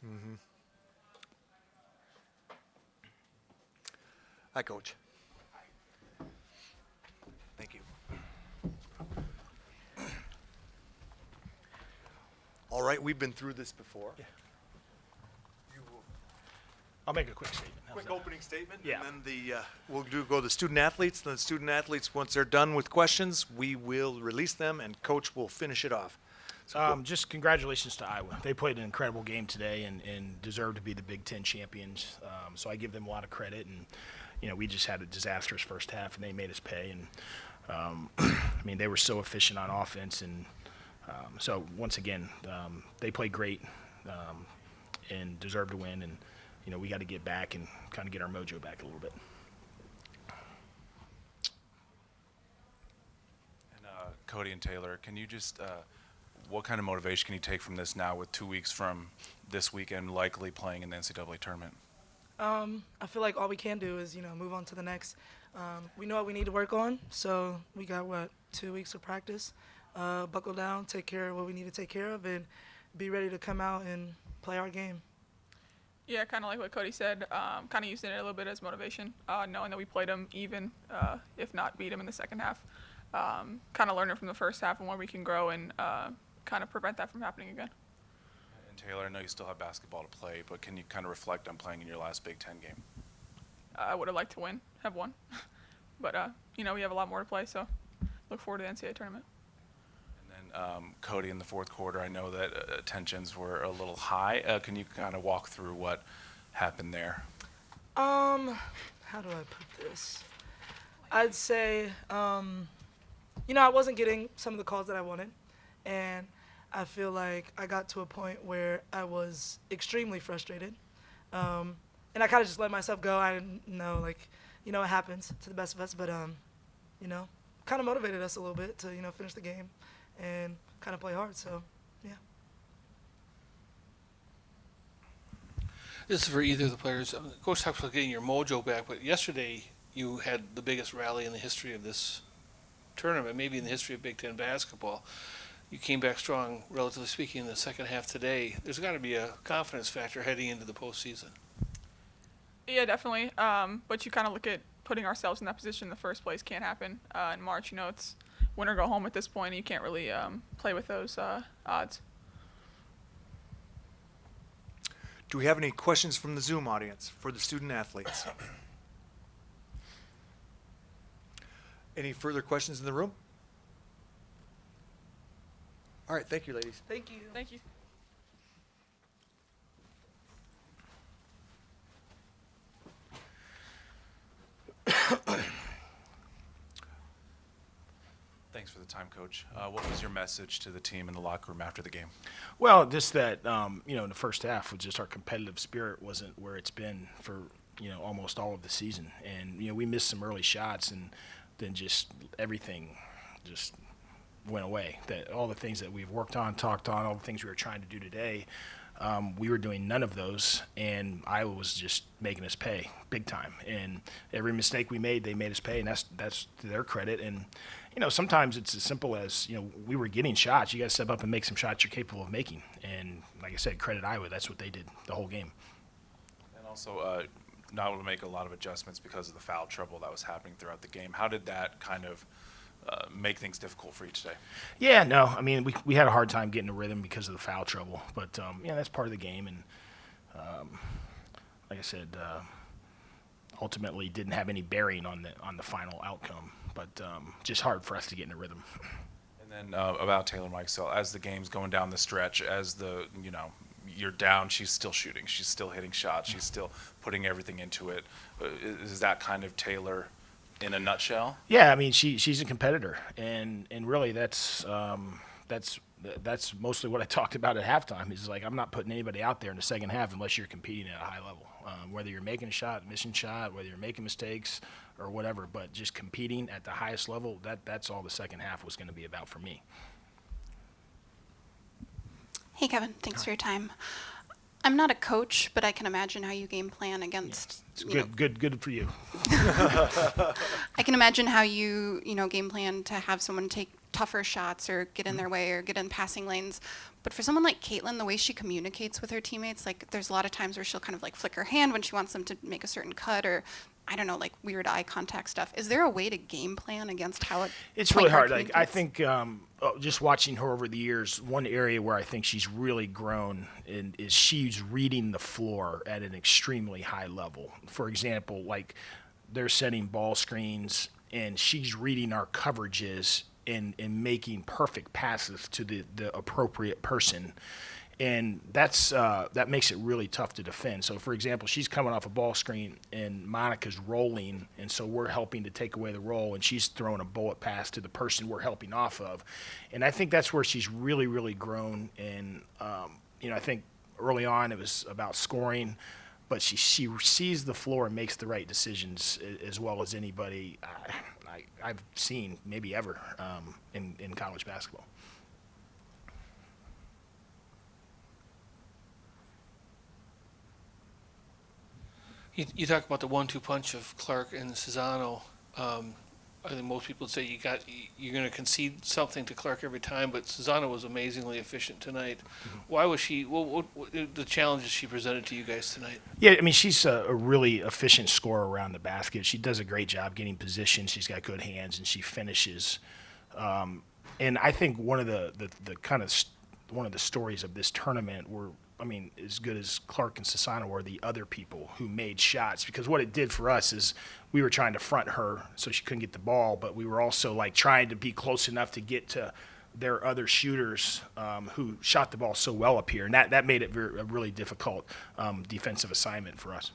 Mm-hmm. Hi, Coach. Thank you. All right, we've been through this before. Yeah. You will I'll make a quick statement. How's quick that? opening statement, Yeah. and then we'll go to the student athletes. Then the student athletes, once they're done with questions, we will release them, and Coach will finish it off. So Just congratulations to Iowa. They played an incredible game today and deserve to be the Big Ten champions. So I give them a lot of credit. And, we just had a disastrous first half, and they made us pay. And, they were so efficient on offense. And so, once again, they played great and deserve to win. And, we got to get back and kind of get our mojo back a little bit. And Cody and Taylor, can you just what kind of motivation can you take from this now with 2 weeks from this weekend likely playing in the NCAA tournament? I feel like all we can do is, move on to the next. We know what we need to work on, so we got, 2 weeks of practice. Buckle down, take care of what we need to take care of, and be ready to come out and play our game. Yeah, kind of like what Cody said, kind of using it a little bit as motivation, knowing that we played them even, if not beat them in the second half. Kind of learning from the first half and where we can grow and kind of prevent that from happening again. And Taylor, I know you still have basketball to play, but can you kind of reflect on playing in your last Big Ten game? I would have liked to have won. But, we have a lot more to play, so look forward to the NCAA tournament. And then Cody, in the fourth quarter, I know that tensions were a little high. Can you kind of walk through what happened there? How do I put this? I'd say, I wasn't getting some of the calls that I wanted, and I feel like I got to a point where I was extremely frustrated, and I kind of just let myself go. I didn't know, it happens to the best of us, but, kind of motivated us a little bit to, finish the game and kind of play hard, so, yeah. This is for either of the players. Coach talks about getting your mojo back, but yesterday you had the biggest rally in the history of this tournament, maybe in the history of Big Ten basketball. You came back strong, relatively speaking, in the second half today. There's got to be a confidence factor heading into the postseason. Yeah, definitely. But you kind of look at putting ourselves in that position in the first place can't happen. In March, it's win or go home at this point, and you can't really play with those odds. do we have any questions from the Zoom audience for the student athletes? Any further questions in the room? All right, thank you, ladies. Thank you. Thank you. Thanks for the time, Coach. What was your message to the team in the locker room after the game? Well, just that, in the first half, was just our competitive spirit wasn't where it's been for, almost all of the season. And, we missed some early shots, and then just everything just went away. That all the things that we've worked on, talked on, all the things we were trying to do today, we were doing none of those, and Iowa was just making us pay big time. And every mistake we made, they made us pay, and that's to their credit. And sometimes it's as simple as we were getting shots. You got to step up and make some shots you're capable of making. And like I said, credit Iowa. That's what they did the whole game. And also, not able to make a lot of adjustments because of the foul trouble that was happening throughout the game. How did that kind of make things difficult for you today? Yeah, no, I mean, we had a hard time getting a rhythm because of the foul trouble, but that's part of the game, and like I said, ultimately didn't have any bearing on the final outcome, but just hard for us to get in a rhythm. And then about Taylor Mikesell, as the game's going down the stretch, as you're down, she's still shooting, she's still hitting shots, she's still putting everything into it. Is that kind of Taylor in a nutshell? Yeah, I mean, she's a competitor, and really that's mostly what I talked about at halftime. Is like, I'm not putting anybody out there in the second half unless you're competing at a high level. Whether you're making a shot, missing shot, whether you're making mistakes or whatever, but just competing at the highest level, that's all the second half was going to be about for me. Hey, Kevin. Thanks for your time. I'm not a coach, but I can imagine how you game plan against. Yeah. It's good for you. I can imagine how you game plan to have someone take tougher shots or get in their way or get in passing lanes. But for someone like Caitlin, the way she communicates with her teammates, like there's a lot of times where she'll kind of like flick her hand when she wants them to make a certain cut, or I don't know, like weird eye contact stuff. Is there a way to game plan against how it? It's really hard. Like I think just watching her over the years, one area where I think she's really grown is she's reading the floor at an extremely high level. For example, like they're setting ball screens, and she's reading our coverages and making perfect passes to the appropriate person. And that makes it really tough to defend. So, for example, she's coming off a ball screen, and Monica's rolling, and so we're helping to take away the roll, and she's throwing a bullet pass to the person we're helping off of. And I think that's where she's really, really grown. And, I think early on it was about scoring, but she sees the floor and makes the right decisions as well as anybody I've seen maybe ever in college basketball. You talk about the 1-2 punch of Clark and Cesano. I think most people would say you're going to concede something to Clark every time, but Cesano was amazingly efficient tonight. Mm-hmm. Why was she? What the challenges she presented to you guys tonight? Yeah, I mean she's a really efficient scorer around the basket. She does a great job getting position. She's got good hands, and she finishes. And I think one of the stories of this tournament were, as good as Clark and Cesano were, the other people who made shots, because what it did for us is we were trying to front her so she couldn't get the ball, but we were also like trying to be close enough to get to their other shooters who shot the ball so well up here, and that made it a really difficult defensive assignment for us.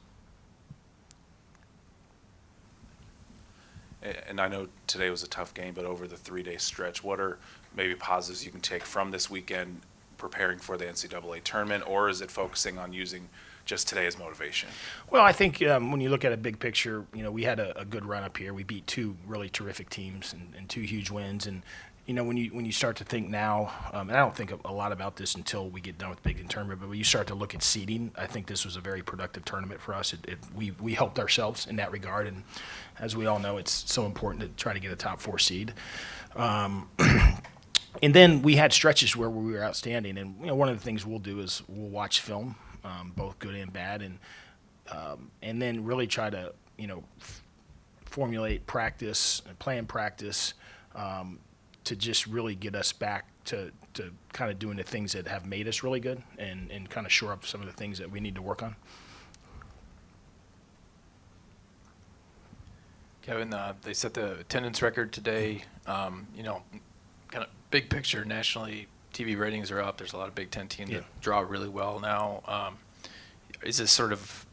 And I know today was a tough game, but over the 3-day stretch, what are maybe positives you can take from this weekend preparing for the NCAA tournament, or is it focusing on using just today as motivation? Well, I think when you look at a big picture, we had a good run up here. We beat 2 really terrific teams and 2 huge wins. And, when you start to think now, and I don't think a lot about this until we get done with the Big Ten tournament, but when you start to look at seeding, I think this was a very productive tournament for us. We helped ourselves in that regard. And as we all know, it's so important to try to get a top 4 seed. And then we had stretches where we were outstanding. And one of the things we'll do is we'll watch film, both good and bad, and then really try to formulate practice and plan practice to just really get us back to kind of doing the things that have made us really good and kind of shore up some of the things that we need to work on. Kevin, they set the attendance record today. Kind of big picture nationally, TV ratings are up. There's a lot of Big Ten teams that draw really well now. Is this sort of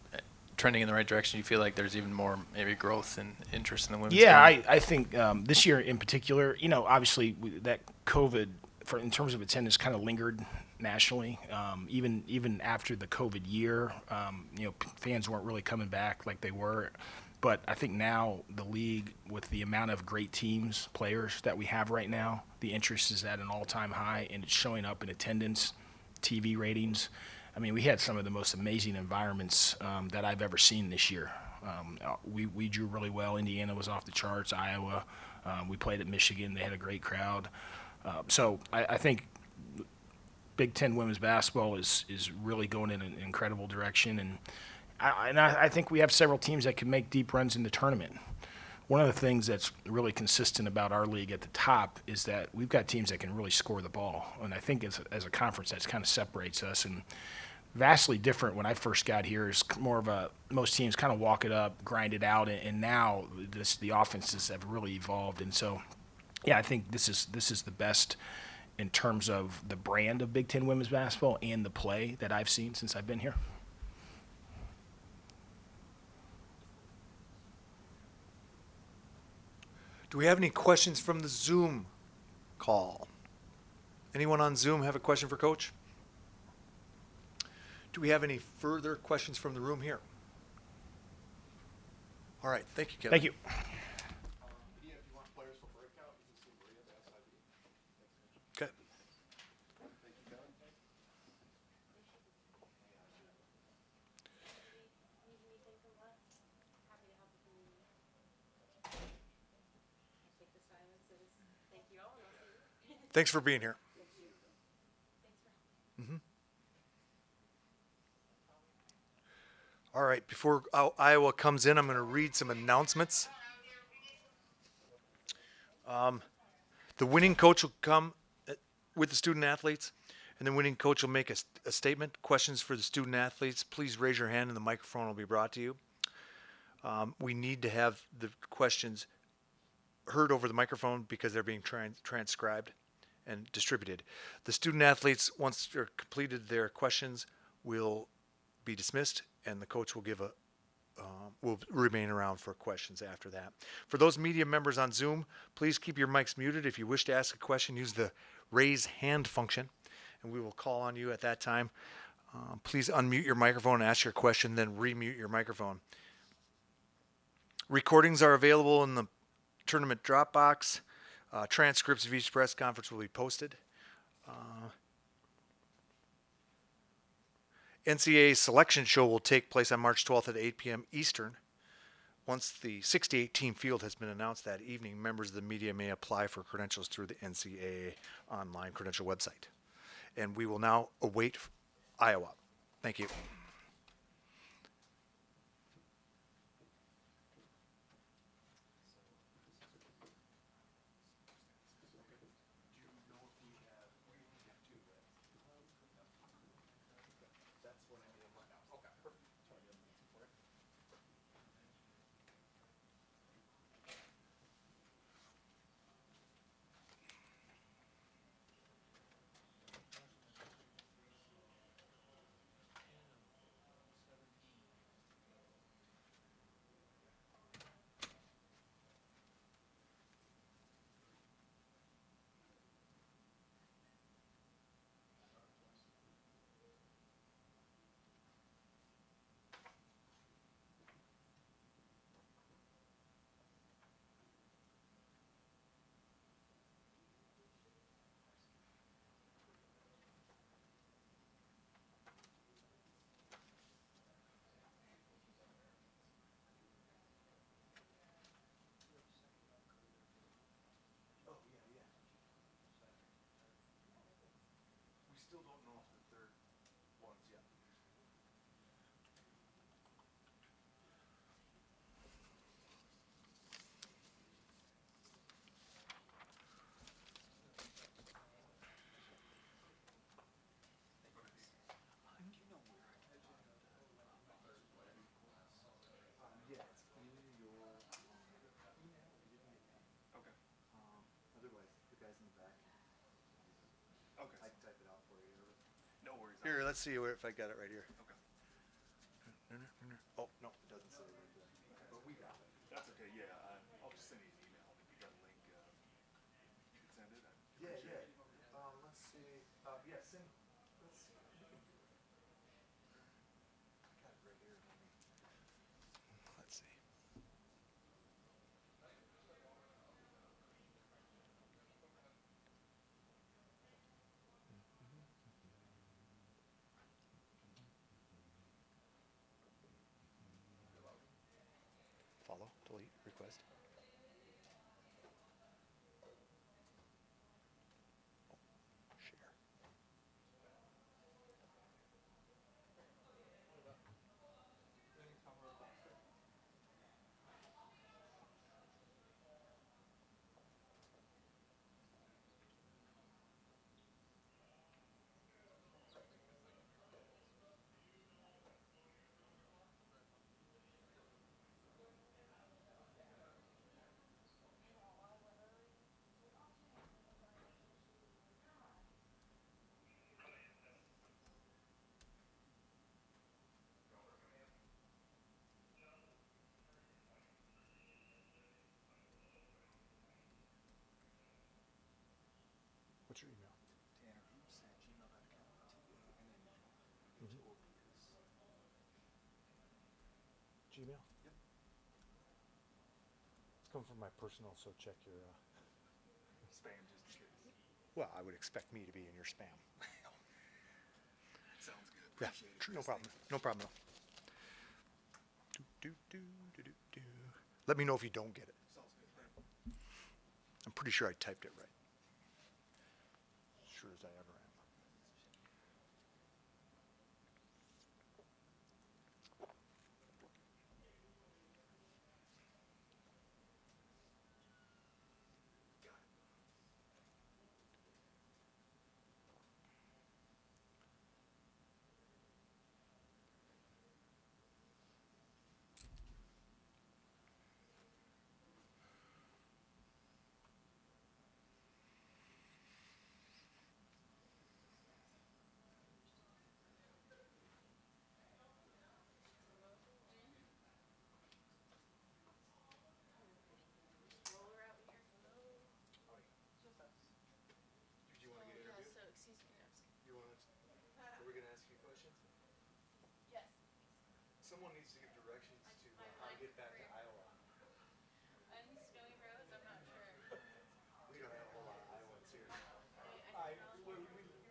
trending in the right direction? You feel like there's even more maybe growth and interest in the women's game? I think this year in particular, obviously that COVID, in terms of attendance, kind of lingered nationally. Even after the COVID year, fans weren't really coming back like they were. But I think now the league, with the amount of great teams, players that we have right now, the interest is at an all-time high, and it's showing up in attendance, TV ratings. We had some of the most amazing environments that I've ever seen this year. We drew really well. Indiana was off the charts. Iowa. We played at Michigan. They had a great crowd. So I think Big Ten women's basketball is really going in an incredible direction, and I think we have several teams that can make deep runs in the tournament. One of the things that's really consistent about our league at the top is that we've got teams that can really score the ball. And I think as a conference, that kind of separates us. And vastly different when I first got here is more of most teams kind of walk it up, grind it out. And now the offenses have really evolved. And so, I think this is the best in terms of the brand of Big Ten women's basketball and the play that I've seen since I've been here. Do we have any questions from the Zoom call? Anyone on Zoom have a question for Coach? Do we have any further questions from the room here? All right. Thank you, Kevin. Thank you. Okay. Thanks for being here. All right, before Iowa comes in, I'm going to read some announcements. The winning coach will come with the student athletes, and the winning coach will make a statement. Questions for the student athletes, please raise your hand and the microphone will be brought to you. We need to have the questions heard over the microphone because they're being transcribed and distributed. The student athletes, once they're completed their questions, will be dismissed, and the coach will will remain around for questions after that. For those media members on Zoom, please keep your mics muted. If you wish to ask a question, use the raise hand function, and we will call on you at that time. Please unmute your microphone and ask your question, then remute your microphone. Recordings are available in the tournament Dropbox. Transcripts of each press conference will be posted. NCAA selection show will take place on March 12th at 8 p.m. Eastern. Once the 68 team field has been announced that evening, members of the media may apply for credentials through the NCAA online credential website. And we will now await Iowa. Thank you. Still don't know if the third one's yet. Yeah, it's in your email. You didn't get that. Okay. Otherwise, the guys in the back. Okay. I can type it out for you. No worries. Here, let's see if I got it right here. Okay. Oh, no, it doesn't say it right there. Okay. But we got it. That's okay, yeah. I'll just send you an email. If you got a link, you can send it. Yeah. Let's see. Yeah, send. Let's see. I got it right here. Let's see. Follow, delete, request. Share. What's your email? Gmail? Yep. It's coming from my personal, so check your spam just in case. Well, I would expect me to be in your spam. Sounds good. Yeah, Appreciate it. no Chris. problem. Thank you. No problem. Do. Let me know if you don't get it. Sounds good. I'm pretty sure I typed it right. sure as I ever am. Did you want to get interviewed? So, excuse me. You want to? Are we going to ask you questions? Yes. Someone needs to give directions to how to get back to Iowa. On snowy roads, I'm not sure. We don't have a whole lot of Iowans here. We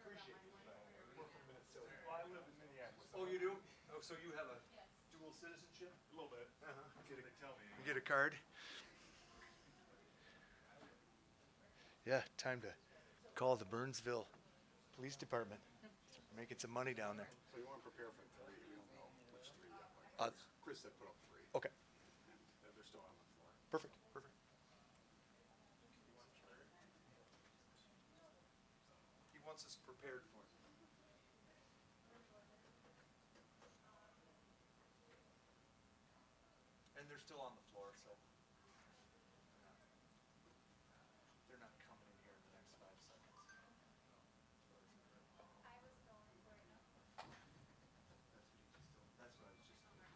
appreciate it, but we're from Minnesota. Well, I live in Minneapolis. Oh, you do? Oh, so you have a dual citizenship? A little bit. Uh-huh. That's what they tell me. You get a card? Yeah, time to call the Burnsville Police Department. Making some money down there. So you want to prepare for 3. We don't know which 3 yet. Like Chris said put up 3. Okay, They're still on the floor. perfect, perfect. He wants us prepared for it. And they're still on the floor, so they're not coming in here in the next 5 seconds. That's what I was just doing.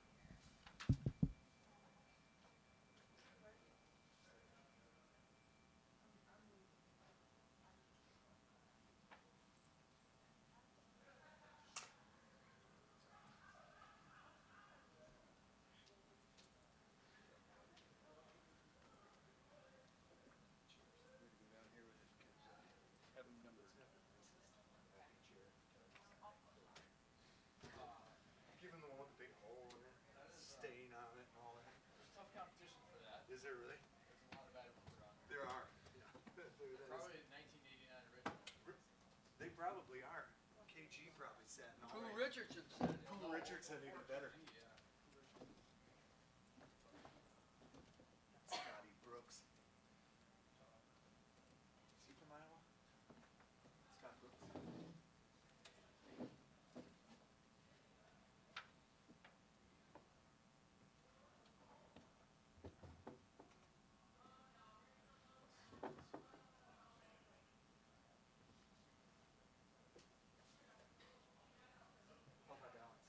Give him the one with the big hole in it, stain on it and all that. Tough competition for that. Is there really? There's a lot of bad ones around. There are. Yeah. Probably 1989 original. They probably are. KG probably sat in all Who right. Richardson said. Who Richardson even better. Yeah. Scotty Brooks. Is he from Iowa? Scott Brooks. How's my balance?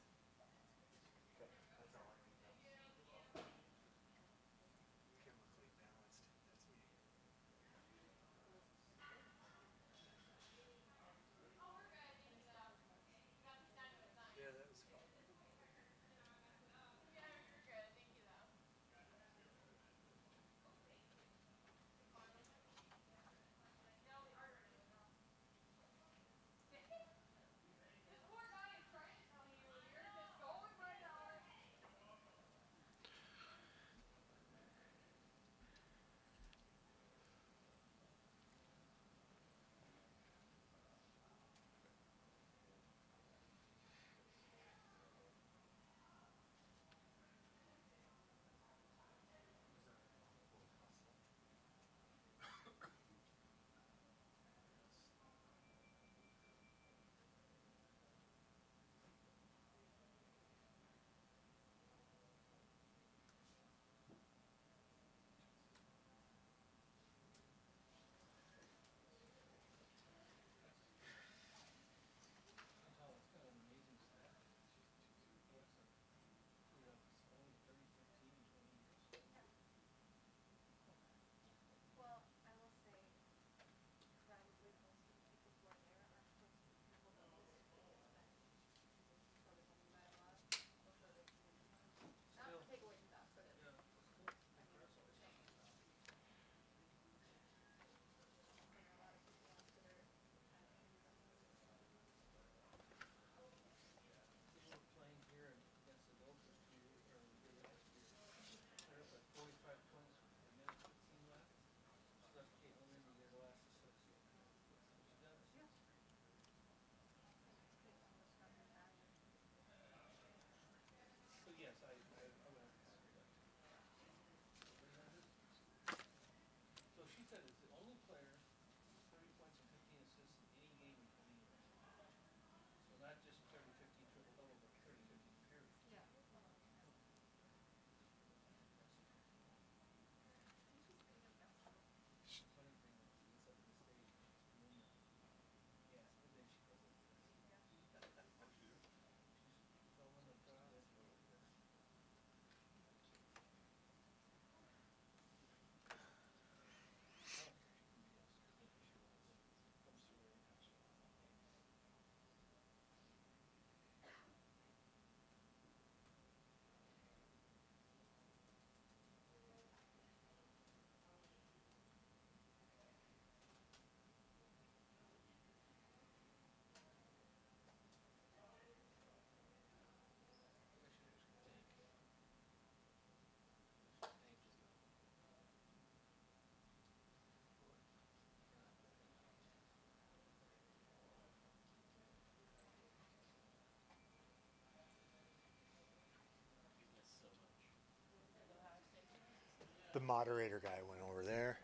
The moderator guy went over there,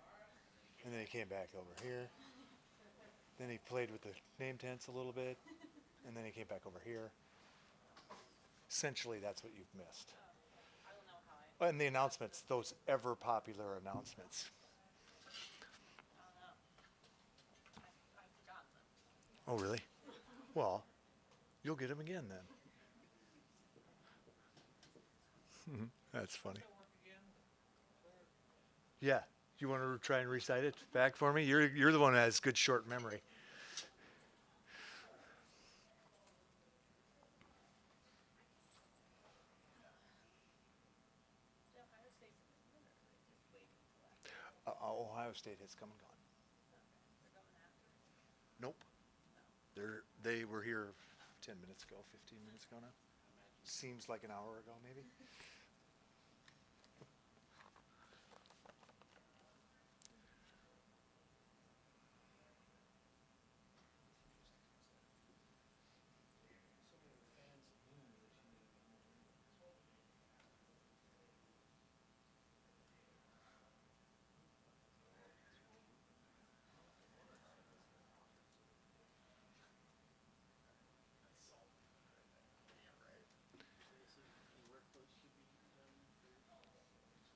and then he came back over here. Then he played with the name tents a little bit, and then he came back over here. Essentially, that's what you've missed. And the announcements, those ever popular announcements. Oh, really? Well, you'll get them again then. That's funny. Yeah. You want to try and recite it back for me? You're the one that has good short memory. Ohio State has come and gone. Nope. They were here 10 minutes ago, 15 minutes ago now. Seems like an hour ago, maybe.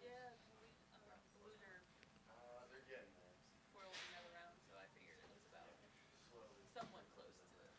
Yeah, Bluder spoiled another round, so I figured it was about somewhat close to them.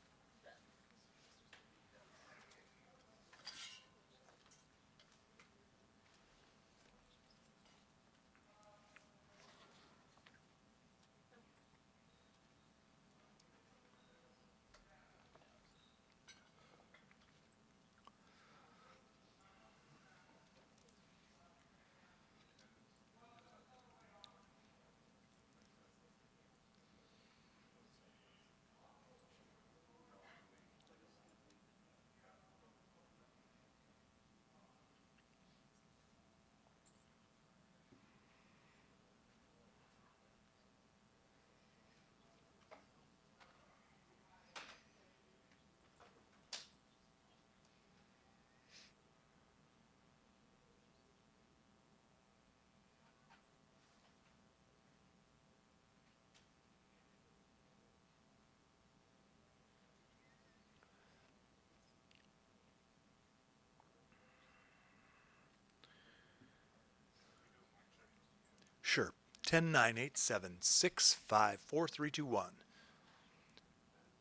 Sure. 10-9-8-7-6-5-4-3-2-1.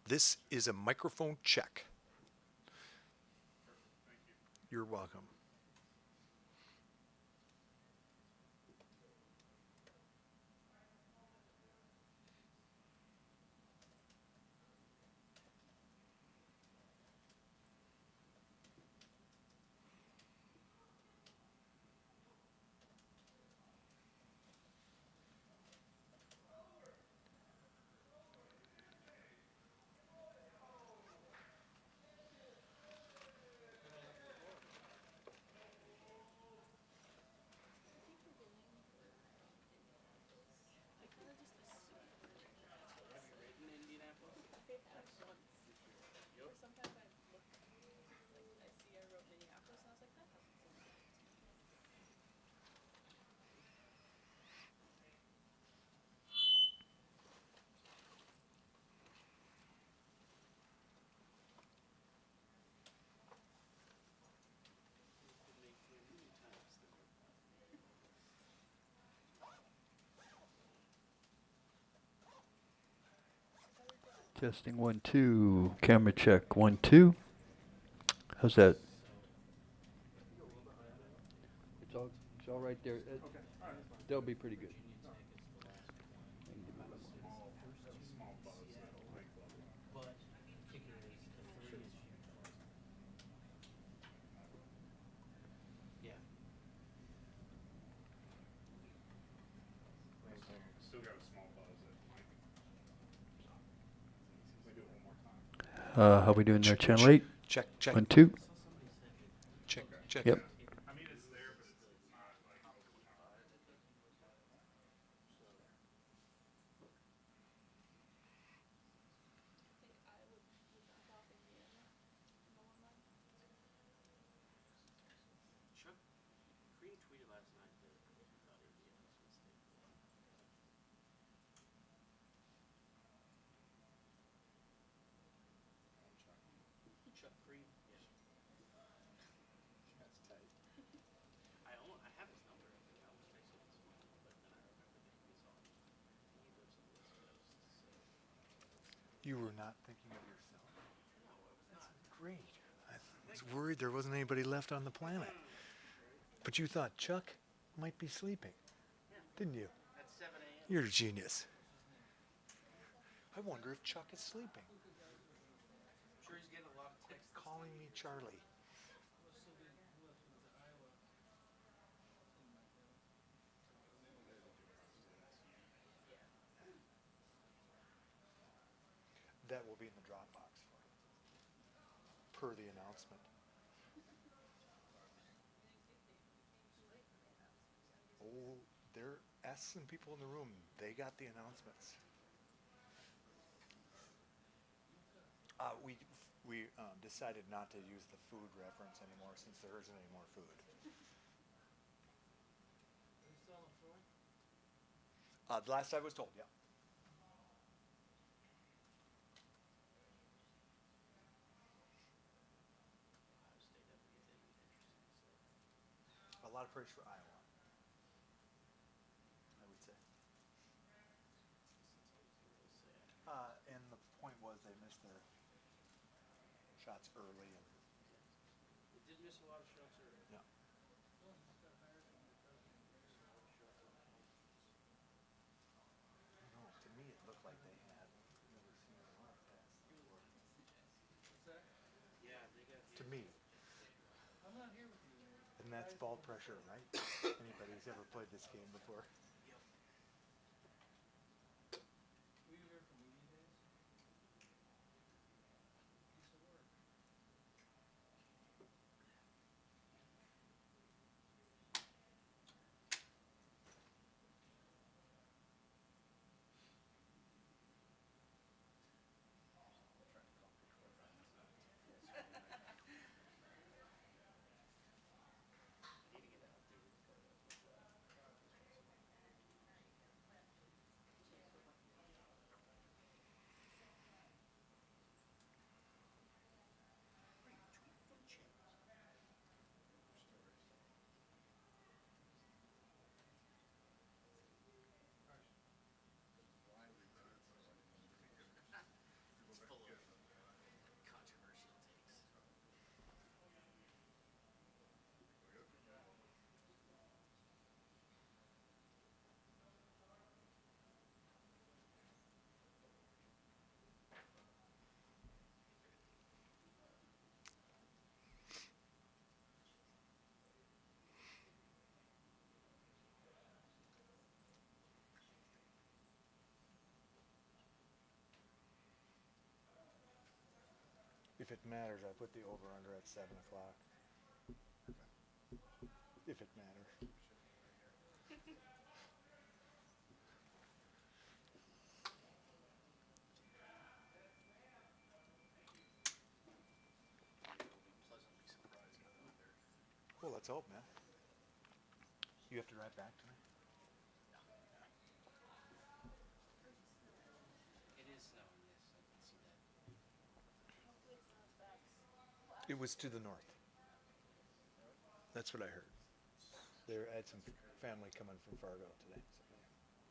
This is a microphone check. You're welcome. Sometimes I look, like, I see I wrote Minneapolis, and I was like, that doesn't seem right. Testing 1 2. Camera check 1 2. How's that? It's all right there. They'll be pretty good. How we doing there? Channel 8? Check, check. 1 2. Check, check. Yep. You were not thinking of yourself. That's great. I was worried there wasn't anybody left on the planet. But you thought Chuck might be sleeping, didn't you? At 7 a.m. You're a genius. I wonder if Chuck is sleeping. I'm sure he's getting a lot of Quit texts. calling me Charlie. That will be in the Dropbox for you, per the announcement. Oh, ask some people in the room. They got the announcements. We decided not to use the food reference anymore since there isn't any more food. The last I was told, yeah. A lot of praise for Iowa, I would say. And the point was they missed their shots early. And They did miss a lot of shots early. yeah. No, to me it looked like they had never seen a lot past before. Yeah, they got. To me. I'm not here with you. And that's ball pressure, right? Anybody who's ever played this game before. Were you here for meeting days? Piece of work. It's full of controversial takes. If it matters, I put the over-under at 7 o'clock. If it matters. You'll be pleasantly surprised by the weather. Well, let's hope, man. You have to drive back tonight? It is snowing, yes, I can see that. It was to the north. That's what I heard. I had some family coming from Fargo today.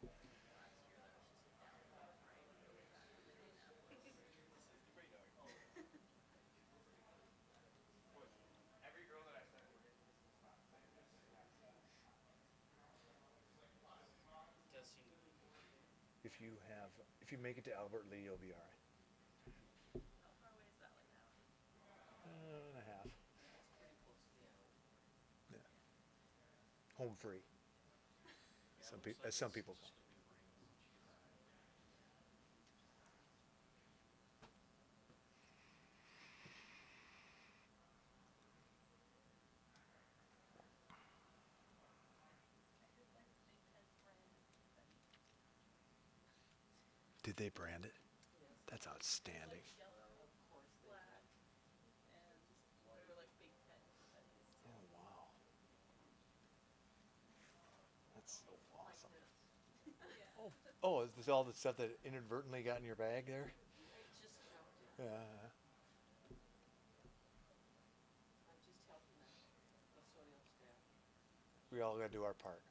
So, yeah. It does seem to be. If you make it to Albert Lee, you'll be all right. How far away is that, like an hour? And a half. It's pretty close to the end. Yeah. Home free. As some people call it. Did they brand it? That's outstanding. Yellow, black, and they were like Big Ten pennies. Oh, wow. That's so awesome. Oh, is this all the stuff that inadvertently got in your bag there? I just dropped it. Yeah. I'm just helping them. Custodial staff. We all got to do our part.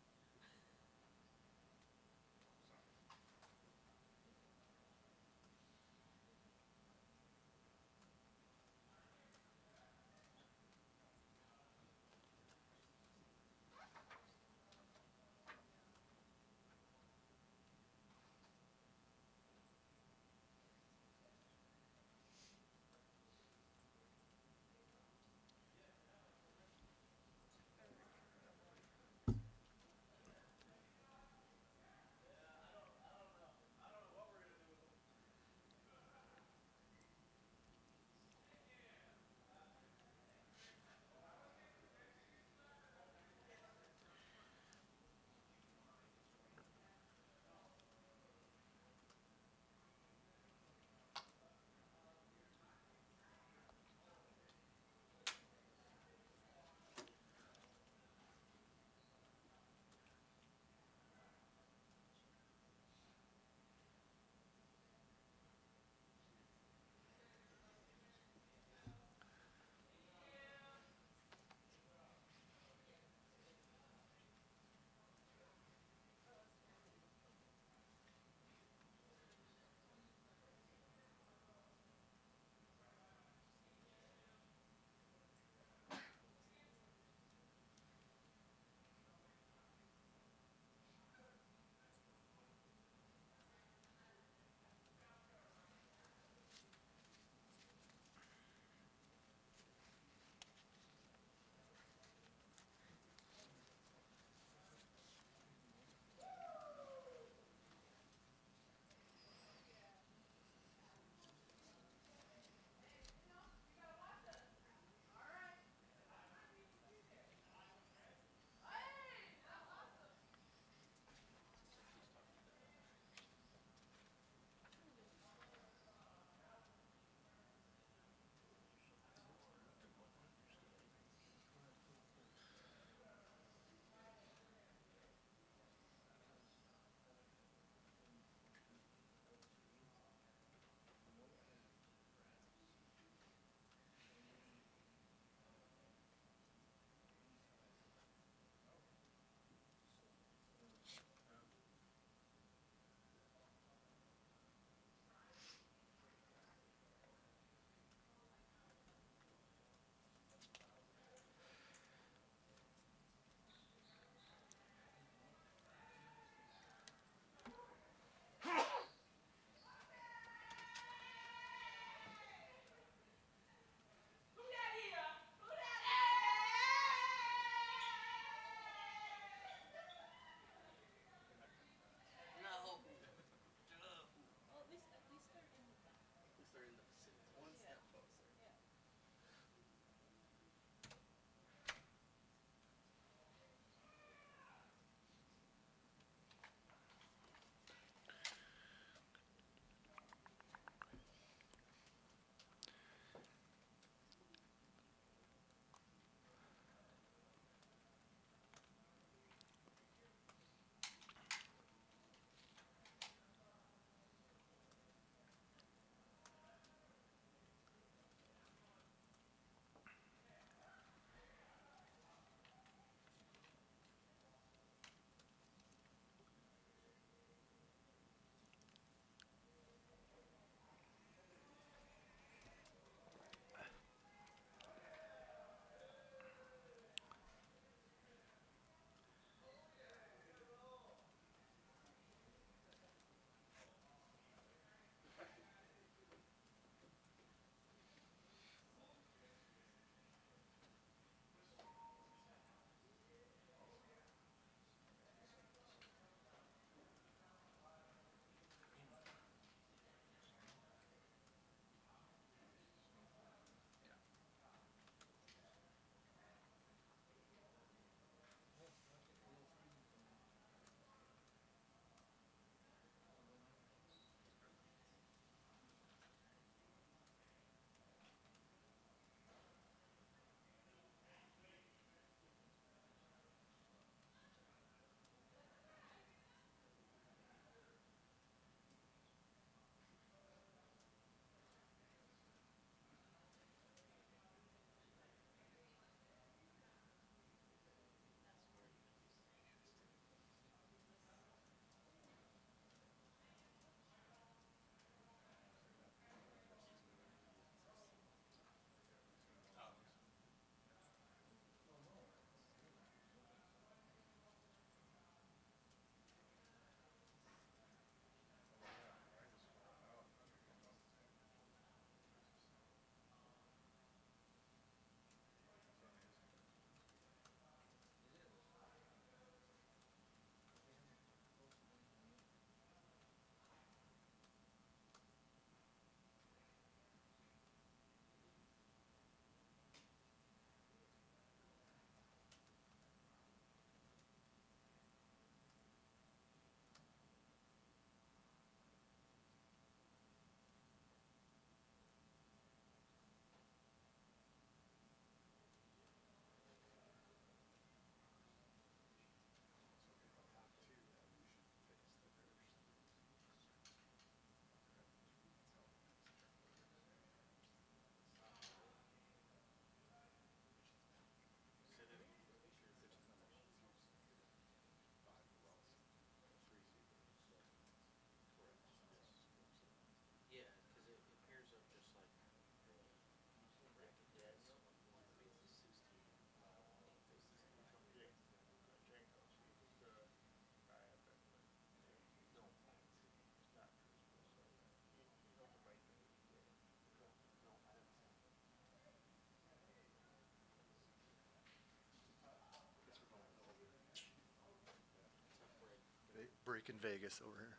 break in Vegas over here.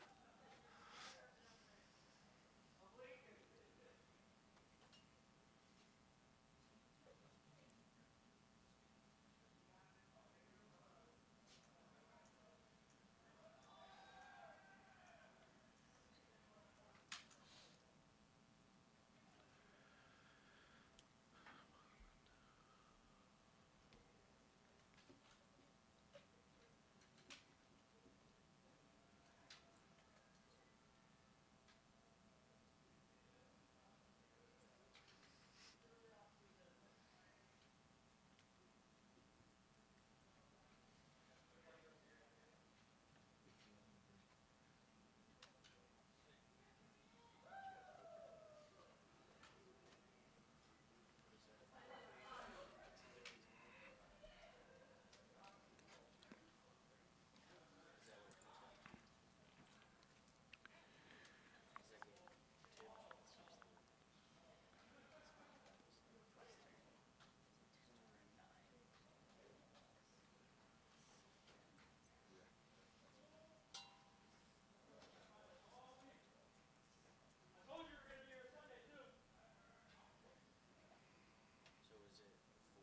So is it 4?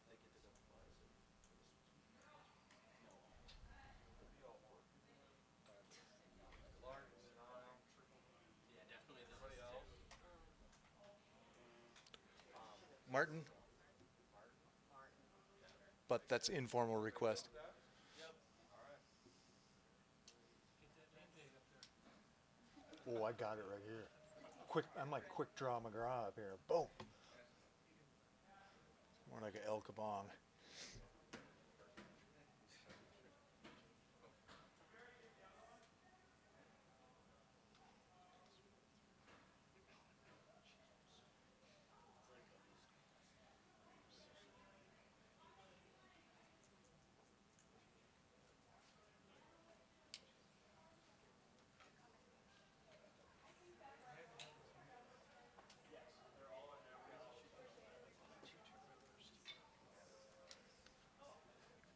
They get to double fly, is it? No. Clark, yeah, definitely everybody else. Martin? But that's informal request. Oh, I got it right here. Quick, I'm like Quick Draw McGraw up here. Boom. More like an El Kabong.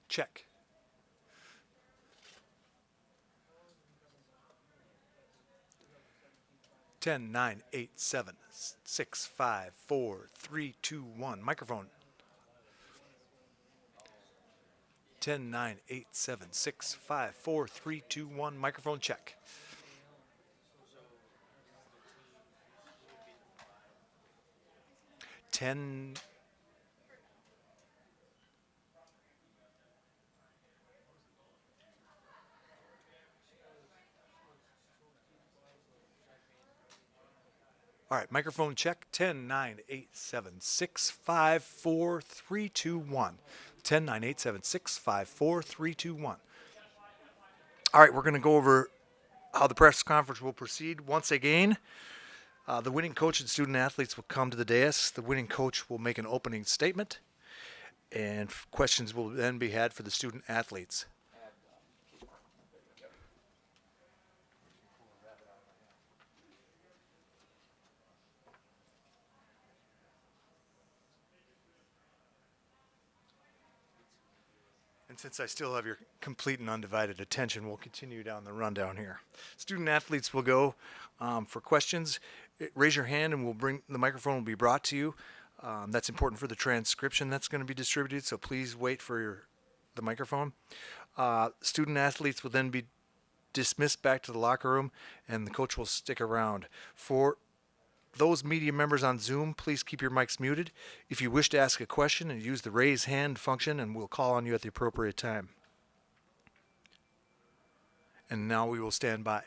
Check. Ten, 9, 8, 7, 6, 5, 4, 3, 2, 1. Microphone. 10, 9, 8, 7, 6, 5, 4, 3, 2, 1. Microphone check. Ten. All right, microphone check. 10, 9, 8, 7, 6, 5, 4, 3, 2, 1. 10, 9, 8, 7, 6, 5, 4, 3, 2, 1. All right, we're going to go over how the press conference will proceed. Once again, the winning coach and student athletes will come to the dais. The winning coach will make an opening statement, and questions will then be had for the student athletes. And since I still have your complete and undivided attention, we'll continue down the rundown here. Student athletes will go for questions. Raise your hand and the microphone will be brought to you. That's important for the transcription that's going to be distributed, so please wait for the microphone. Student athletes will then be dismissed back to the locker room, and the coach will stick around. For those media members on Zoom, please keep your mics muted. If you wish to ask a question, and use the raise hand function, and we'll call on you at the appropriate time. And now we will stand by.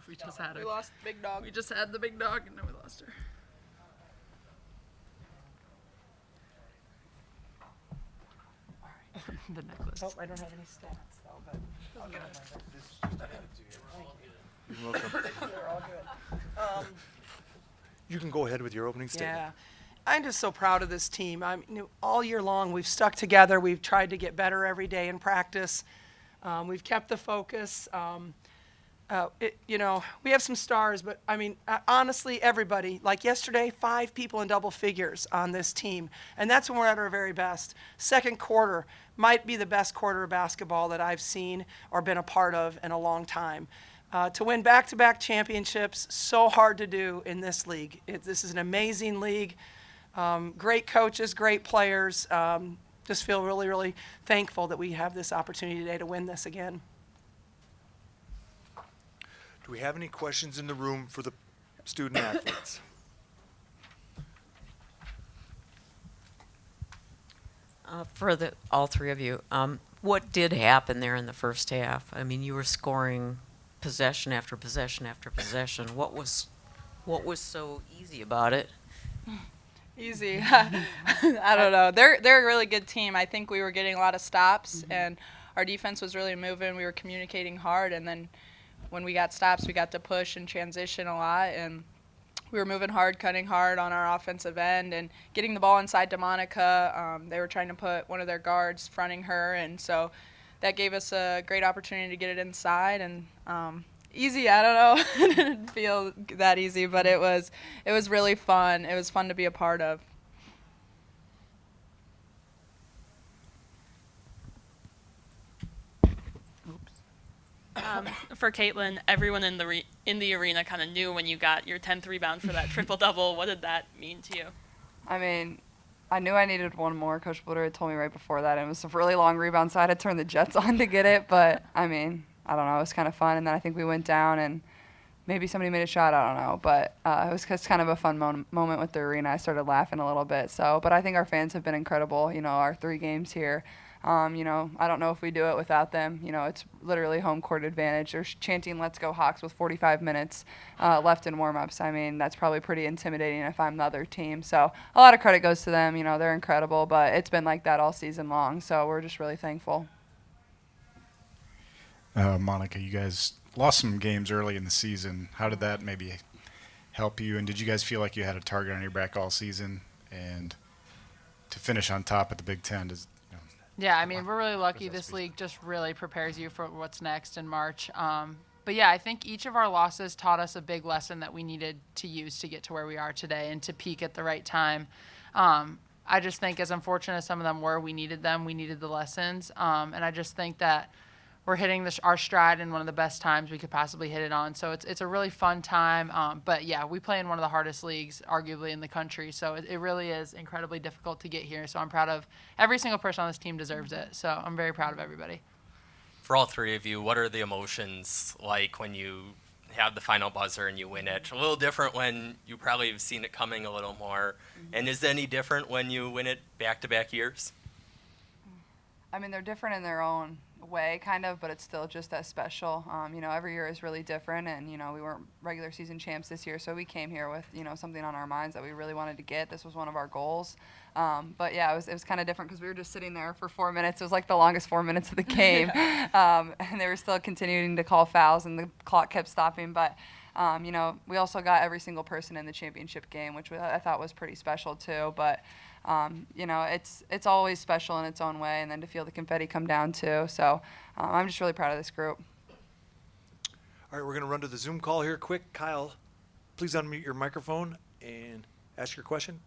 We just had her. We lost the big dog. We just had the big dog, and then we lost her. The necklace. Oh, I don't have any stats though, but I'll get them. You're welcome. They're all good. You can go ahead with your opening statement. Yeah. I'm just so proud of this team. All year long, we've stuck together. We've tried to get better every day in practice. We've kept the focus. We have some stars, but honestly, everybody, like yesterday, 5 people in double figures on this team. And that's when we're at our very best. Second quarter might be the best quarter of basketball that I've seen or been a part of in a long time. To win back-to-back championships, so hard to do in this league. This is an amazing league. Great coaches, great players. Just feel really, really thankful that we have this opportunity today to win this again. Do we have any questions in the room for the student athletes? For all three of you, what did happen there in the first half? I mean, you were scoring possession after possession after possession. What was so easy about it? Easy. I don't know. They're a really good team. I think we were getting a lot of stops, and our defense was really moving. We were communicating hard, and then when we got stops, we got to push and transition a lot, and we were moving hard, cutting hard on our offensive end, and getting the ball inside to Monica. They were trying to put one of their guards fronting her, and so that gave us a great opportunity to get it inside. And easy, I don't know. It didn't feel that easy, but it was really fun. It was fun to be a part of. For Caitlin, everyone in the arena kind of knew when you got your 10th rebound for that triple-double. What did that mean to you? I mean, I knew I needed one more. Coach Bluder had told me right before that. It was a really long rebound, so I had to turn the Jets on to get it. But, I mean, I don't know. It was kind of fun. And then I think we went down, and maybe somebody made a shot. I don't know. But it was just kind of a fun moment with the arena. I started laughing a little bit. But I think our fans have been incredible, our 3 games here. I don't know if we do it without them. It's literally home court advantage. They're chanting "Let's go Hawks" with 45 minutes left in warm-ups. I mean, that's probably pretty intimidating if I'm the other team. So a lot of credit goes to them. They're incredible, but it's been like that all season long. So we're just really thankful. Monica, you guys lost some games early in the season. How did that maybe help you? And did you guys feel like you had a target on your back all season? And to finish on top at the Big Ten, Yeah, I mean, we're really lucky. This league just really prepares you for what's next in March. But, yeah, I think each of our losses taught us a big lesson that we needed to use to get to where we are today and to peak at the right time. I just think as unfortunate as some of them were, we needed them. We needed the lessons. And I just think that we're hitting our stride in one of the best times we could possibly hit it on. So it's a really fun time. But, yeah, we play in one of the hardest leagues, arguably, in the country. So it really is incredibly difficult to get here. So I'm proud of every single person on this team deserves it. So I'm very proud of everybody. For all 3 of you, what are the emotions like when you have the final buzzer and you win it? A little different when you probably have seen it coming a little more. And is it any different when you win it back-to-back years? I mean, they're different in their own way, kind of, but it's still just as special. Every year is really different, and, we weren't regular season champs this year, so we came here with, something on our minds that we really wanted to get. This was one of our goals. But, yeah, it was kind of different because we were just sitting there for 4 minutes. It was like the longest 4 minutes of the game. And they were still continuing to call fouls, and the clock kept stopping. But, we also got every single person in the championship game, which I thought was pretty special too. But, it's always special in its own way, and then to feel the confetti come down too. So I'm just really proud of this group. All right, we're going to run to the Zoom call here quick. Kyle, please unmute your microphone and ask your question.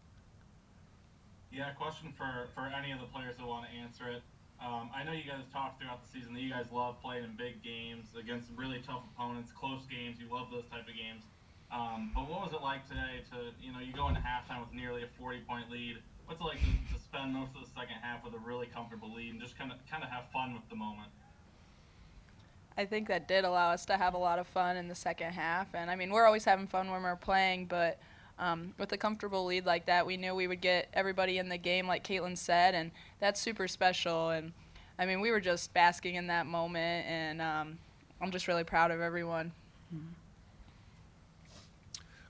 Yeah, question for any of the players that want to answer it. I know you guys talked throughout the season that you guys love playing in big games against really tough opponents, close games. You love those type of games. But what was it like today to, you go into halftime with nearly a 40-point lead. What's it like to spend most of the second half with a really comfortable lead and just kind of have fun with the moment? I think that did allow us to have a lot of fun in the second half. And, I mean, we're always having fun when we're playing, but with a comfortable lead like that, we knew we would get everybody in the game, like Caitlin said, and that's super special. And, I mean, we were just basking in that moment, and I'm just really proud of everyone.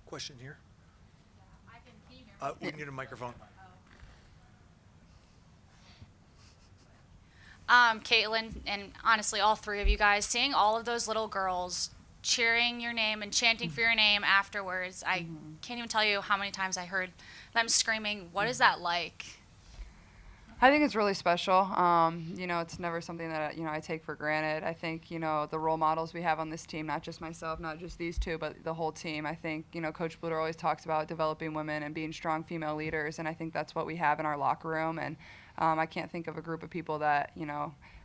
Question here. We need a microphone. Caitlin, and honestly, all three of you guys, seeing all of those little girls cheering your name and chanting for your name afterwards, I can't even tell you how many times I heard them screaming. What is that like? I think it's really special. It's never something that, I take for granted. I think, the role models we have on this team, not just myself, not just these two, but the whole team. I think, Coach Bluder always talks about developing women and being strong female leaders, and I think that's what we have in our locker room. And I can't think of a group of people that,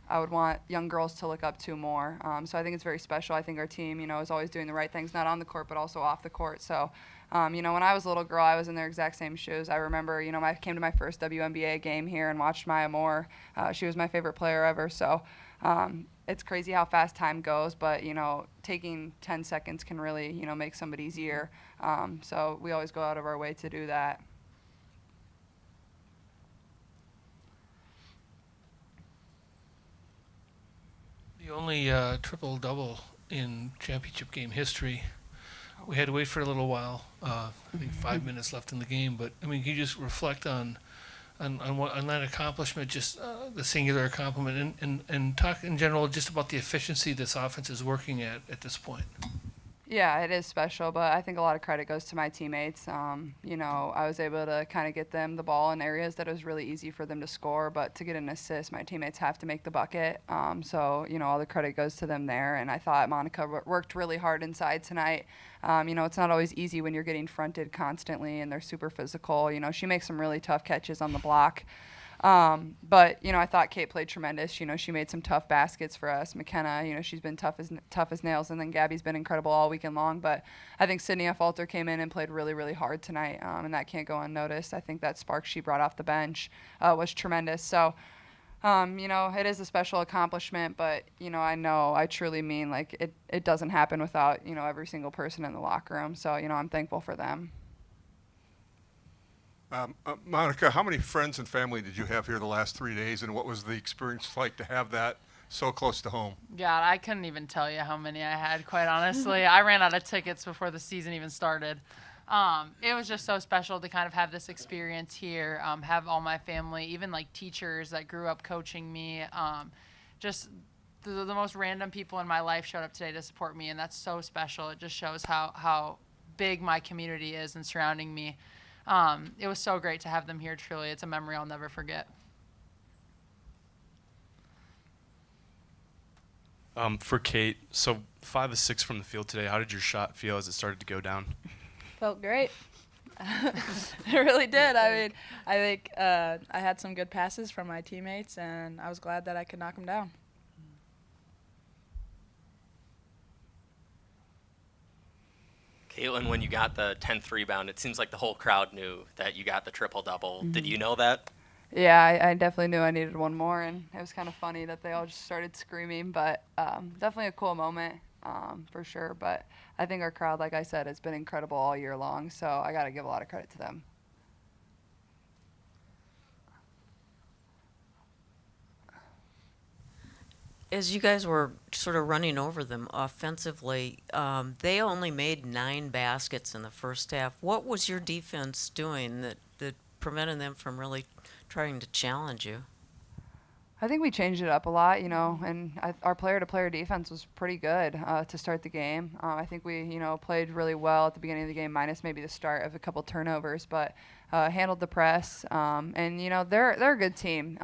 I would want young girls to look up to more. So I think it's very special. I think our team, is always doing the right things, not on the court, but also off the court. So, when I was a little girl, I was in their exact same shoes. I remember, I came to my first WNBA game here and watched Maya Moore. She was my favorite player ever. So it's crazy how fast time goes, but, taking 10 seconds can really, make somebody's year. So we always go out of our way to do that. The only triple-double in championship game history. We had to wait for a little while. I think 5 minutes left in the game. But I mean, can you just reflect on that accomplishment, just the singular accomplishment, and talk in general just about the efficiency this offense is working at this point. Yeah, it is special, but I think a lot of credit goes to my teammates. I was able to kind of get them the ball in areas that it was really easy for them to score, but to get an assist, my teammates have to make the bucket. So, all the credit goes to them there, and I thought Monica worked really hard inside tonight. It's not always easy when you're getting fronted constantly, and they're super physical. She makes some really tough catches on the block. But I thought Kate played tremendous. She made some tough baskets for us. McKenna, she's been tough as nails, and then Gabby's been incredible all weekend long. But I think Sydney Falter came in and played really, really hard tonight, and that can't go unnoticed. I think that spark she brought off the bench was tremendous. So, it is a special accomplishment, but I truly mean it doesn't happen without every single person in the locker room. So I'm thankful for them. Monica, how many friends and family did you have here the last 3 days, and what was the experience like to have that so close to home? God, I couldn't even tell you how many I had, quite honestly. I ran out of tickets before the season even started. It was just so special to kind of have this experience here, have all my family, even like teachers that grew up coaching me. Just the most random people in my life showed up today to support me, and that's so special. It just shows how big my community is and surrounding me. It was so great to have them here, truly. It's a memory I'll never forget. For Kate, so 5 of 6 from the field today. How did your shot feel as it started to go down? Felt great. It really did. I mean, I think I had some good passes from my teammates, and I was glad that I could knock them down. Caitlin, when you got the 10th rebound, it seems like the whole crowd knew that you got the triple-double. Mm-hmm. Did you know that? Yeah, I definitely knew I needed one more, and it was kind of funny that they all just started screaming, but definitely a cool moment for sure. But I think our crowd, like I said, has been incredible all year long, so I got to give a lot of credit to them. As you guys were sort of running over them offensively, they only made 9 baskets in the first half. What was your defense doing that prevented them from really trying to challenge you? I think we changed it up a lot, and our player-to-player defense was pretty good to start the game. I think we, played really well at the beginning of the game, minus maybe the start of a couple turnovers, but handled the press. And they're a good team.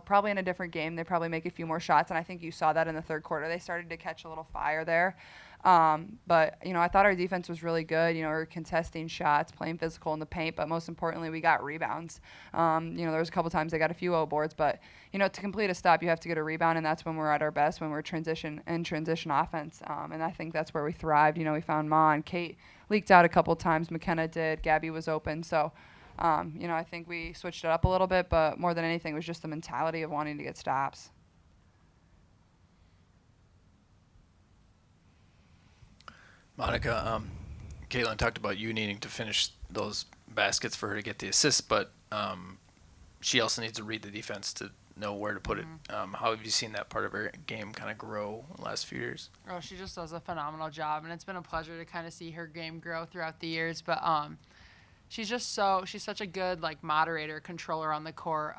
Probably in a different game, they probably make a few more shots, and I think you saw that in the third quarter. They started to catch a little fire there. But I thought our defense was really good. We were contesting shots, playing physical in the paint, but most importantly, we got rebounds. There was a couple times they got a few boards, but to complete a stop, you have to get a rebound, and that's when we're at our best, when we're transition offense. And I think that's where we thrived. We found Ma and Kate leaked out a couple times. McKenna did. Gabby was open. So, I think we switched it up a little bit, but more than anything, it was just the mentality of wanting to get stops. Monica, Caitlin talked about you needing to finish those baskets for her to get the assist, but she also needs to read the defense to know where to put it. How have you seen that part of her game kind of grow in the last few years? Oh, she just does a phenomenal job, and it's been a pleasure to kind of see her game grow throughout the years. But she's such a good like moderator, controller on the court.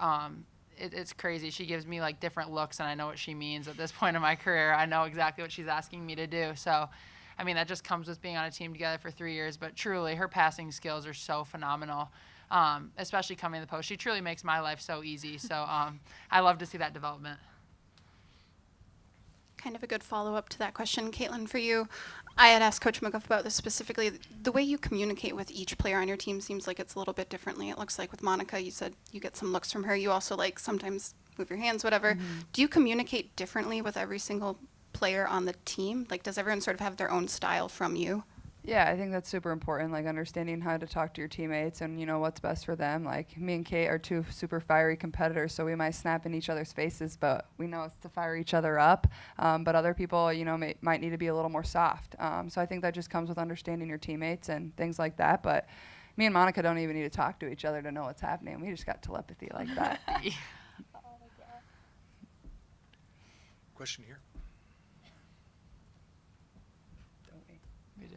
It's crazy. She gives me like different looks, and I know what she means at this point in my career. I know exactly what she's asking me to do. So, I mean, that just comes with being on a team together for 3 years. But truly, her passing skills are so phenomenal, especially coming to the post. She truly makes my life so easy. So I love to see that development. Kind of a good follow-up to that question, Caitlin, for you. I had asked Coach McGuff about this specifically. The way you communicate with each player on your team seems like it's a little bit differently. It looks like with Monica, you said you get some looks from her. You also like sometimes move your hands, whatever. Do you communicate differently with every single player on the team? Like, does everyone sort of have their own style from you? Yeah, I think that's super important, like understanding how to talk to your teammates and, what's best for them. Like, me and Kate are two super fiery competitors, so we might snap in each other's faces, but we know it's to fire each other up. But other people, might need to be a little more soft. So I think that just comes with understanding your teammates and things like that. But me and Monica don't even need to talk to each other to know what's happening. We just got telepathy like that. Question here. We do.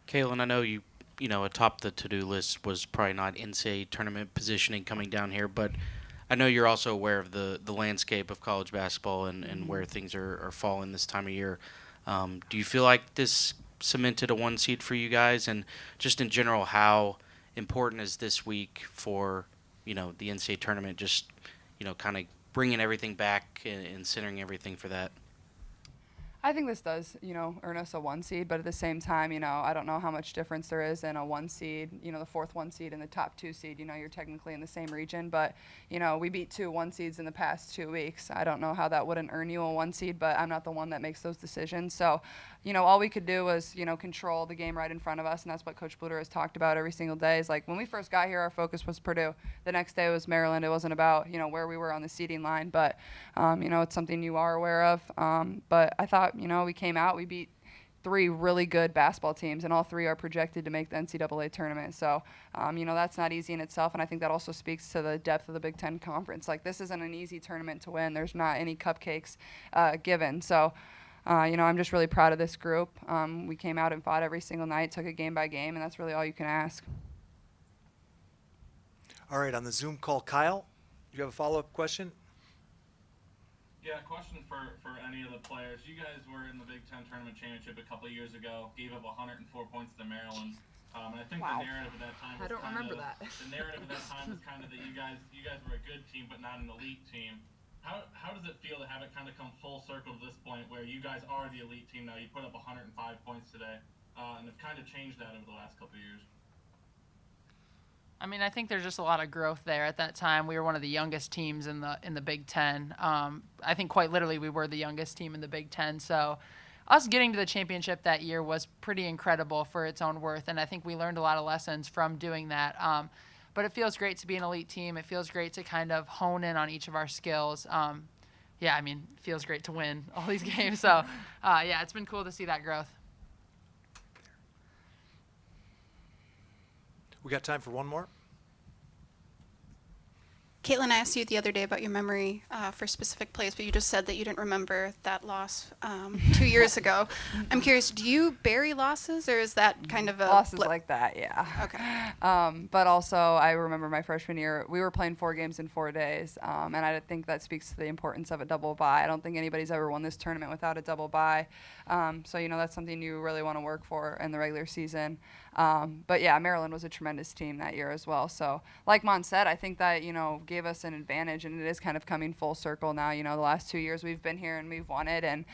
Caitlin, I know you atop the to-do list was probably not NCAA tournament positioning coming down here, but I know you're also aware of the landscape of college basketball and where things are falling this time of year. Do you feel like this cemented a 1 seed for you guys? And just in general, how important is this week for, the NCAA tournament, just, kind of bringing everything back and centering everything for that? I think this does, earn us a 1 seed, but at the same time, I don't know how much difference there is in a 1 seed, the fourth 1 seed and the top 2 seed. You're technically in the same region, but, we beat 2 1 seeds in the past 2 weeks. I don't know how that wouldn't earn you a 1 seed, but I'm not the one that makes those decisions. So, all we could do was, control the game right in front of us, and that's what Coach Bluder has talked about every single day. Is like when we first got here, our focus was Purdue. The next day was Maryland. It wasn't about, where we were on the seeding line, but, it's something you are aware of. But I thought, we came out, we beat 3 really good basketball teams, and all 3 are projected to make the NCAA tournament. So, that's not easy in itself, and I think that also speaks to the depth of the Big Ten Conference. Like, this isn't an easy tournament to win. There's not any cupcakes given. So, I'm just really proud of this group. We came out and fought every single night, took it game by game, and that's really all you can ask. All right, on the Zoom call, Kyle, you have a follow-up question? Yeah, question for any of the players. You guys were in the Big Ten Tournament Championship a couple of years ago, gave up 104 points to Maryland. And I think the narrative at that time was the narrative at that time was kind of that you guys were a good team but not an elite team. How does it feel to have it kind of come full circle to this point where you guys are the elite team now? You put up 105 points today, and have kind of changed that over the last couple of years. I mean, I think there's just a lot of growth there. At that time, we were one of the youngest teams in the Big Ten. I think quite literally we were the youngest team in the Big Ten. So us getting to the championship that year was pretty incredible for its own worth, and I think we learned a lot of lessons from doing that. But it feels great to be an elite team. It feels great to kind of hone in on each of our skills. Yeah, I mean, it feels great to win all these games. So, yeah, it's been cool to see that growth. We got time for one more. Caitlin, I asked you the other day about your memory for specific plays, but you just said that you didn't remember that loss 2 years ago. I'm curious, do you bury losses, or is that kind of a losses blip? like that? Yeah. Okay. But also, I remember my freshman year, we were playing 4 games in 4 days, and I think that speaks to the importance of a double bye. I don't think anybody's ever won this tournament without a double bye. So that's something you really want to work for in the regular season. But yeah, Maryland was a tremendous team that year as well. So like Mon said, I think that, gave us an advantage, and it is kind of coming full circle now. The last 2 years we've been here and we've won it, and,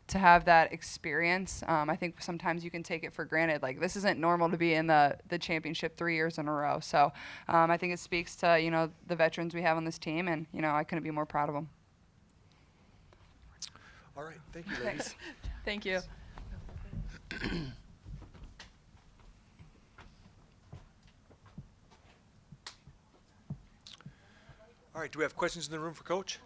to have that experience, I think sometimes you can take it for granted. Like, this isn't normal to be in the championship 3 years in a row. So I think it speaks to, the veterans we have on this team, and, I couldn't be more proud of them. All right. Thank you, ladies. Thank you. All right. Do we have questions in the room for Coach?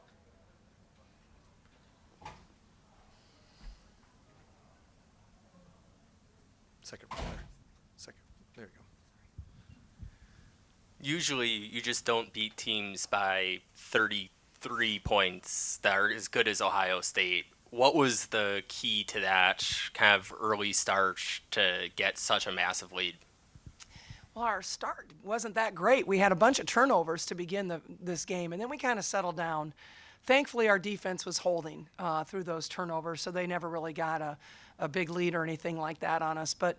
Second. There you go. usually you just don't beat teams by 33 points that are as good as Ohio State. What was the key to that kind of early start to get such a massive lead? Well, our start wasn't that great. We had a bunch of turnovers to begin this game, and then we kind of settled down. Thankfully, our defense was holding through those turnovers, so they never really got a big lead or anything like that on us. But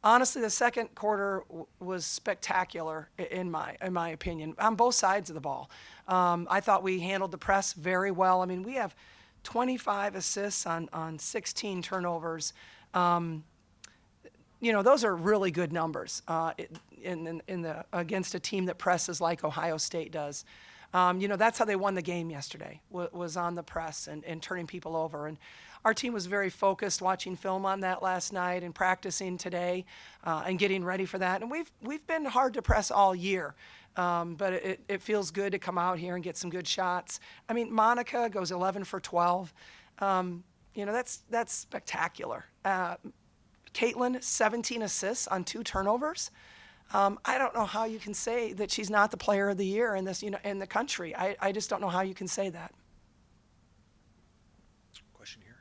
honestly, the second quarter was spectacular in my opinion, on both sides of the ball. I thought we handled the press very well. I mean, we have 25 assists on 16 turnovers. Those are really good numbers against a team that presses like Ohio State does. That's how they won the game yesterday, was on the press and turning people over. And our team was very focused watching film on that last night and practicing today and getting ready for that. And we've been hard to press all year, but it feels good to come out here and get some good shots. I mean, Monica goes 11 for 12. That's spectacular. Caitlin, 17 assists on 2 turnovers. I don't know how you can say that she's not the player of the year in this, in the country. I just don't know how you can say that. Question here.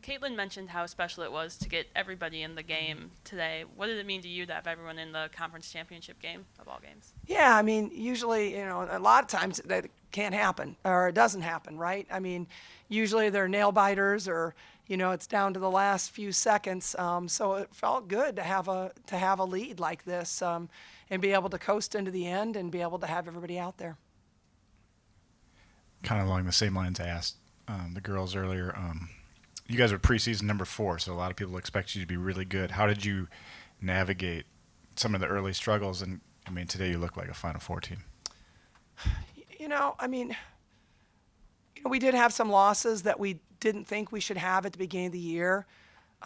Caitlin mentioned how special it was to get everybody in the game today. What did it mean to you to have everyone in the conference championship game of all games? Yeah, I mean, usually, a lot of times that can't happen or it doesn't happen, right? I mean, usually they're nail biters or, it's down to the last few seconds. So it felt good to have a lead like this and be able to coast into the end and be able to have everybody out there. Kind of along the same lines I asked the girls earlier. You guys are preseason number 4, so a lot of people expect you to be really good. How did you navigate some of the early struggles? And I mean, today you look like a Final Four team. We did have some losses that we didn't think we should have at the beginning of the year.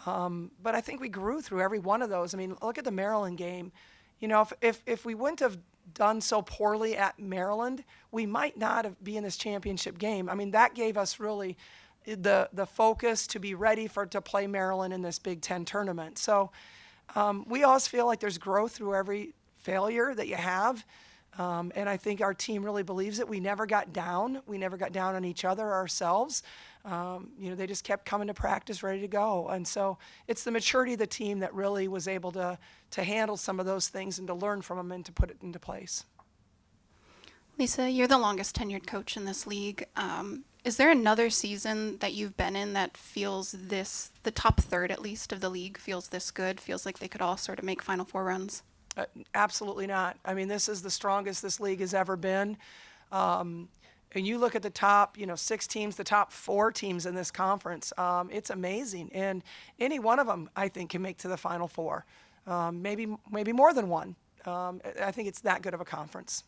But I think we grew through every one of those. I mean, look at the Maryland game. If we wouldn't have done so poorly at Maryland, we might not have been in this championship game. I mean, that gave us really the focus to be ready to play Maryland in this Big Ten tournament. So we always feel like there's growth through every failure that you have. And I think our team really believes it. We never got down. We never got down on each other ourselves. They just kept coming to practice ready to go. And so it's the maturity of the team that really was able to handle some of those things and to learn from them and to put it into place. Lisa, you're the longest tenured coach in this league. Is there another season that you've been in that feels the top third at least of the league feels this good, feels like they could all sort of make Final Four runs? Absolutely not. I mean, this is the strongest this league has ever been. And you look at the top, 6 teams, the top 4 teams in this conference, it's amazing. And any one of them, I think, can make to the Final Four. Maybe more than one. I think it's that good of a conference.